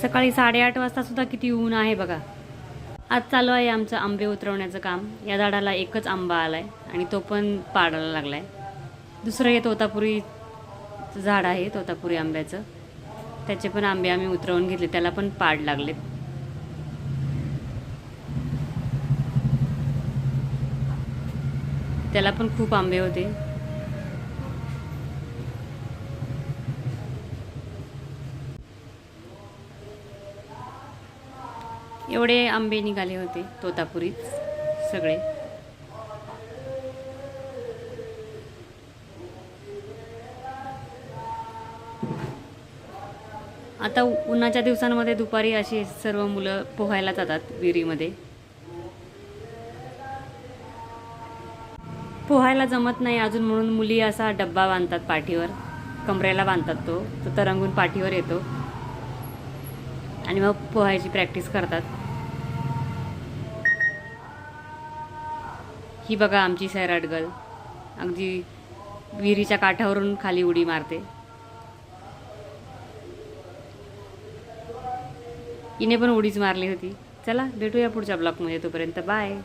सकाळी 8:30 वाजता सुद्धा किती ऊन आहे बघा. आज चालू आहे आमचं आंबे उतरवण्याचं काम. या झाडाला एकच आंबा आलाय आणि तो पण पाडायला लागलाय. दुसरं हे तोतापुरी झाड आहे, तोतापुरी आंब्याचं. त्याचे पण आंबे आम्ही उतरवून घेतले, त्याला पण पाड लागलेत. त्याला पण खूप आंबे होते. एवढे आंबे निघाले होते तोतापुरीत सगळे. आता उन्हाच्या दिवसांमध्ये दुपारी अशी सर्व मुलं पोहायला जातात विहिरीमध्ये. पोहायला जमत नाही अजून म्हणून मुली असा डब्बा बांधतात पाठीवर, कमरेला बांधतात. तो तरंगून पाठीवर येतो आणि मग पोहायची प्रॅक्टिस करतात. ही बघा आमची सैराट गर्ल अगदी विहिरीच्या काठावरून खाली उडी मारते. हिने पण उडीच मारली होती. चला भेटूया पुढच्या ब्लॉगमध्ये, तोपर्यंत बाय.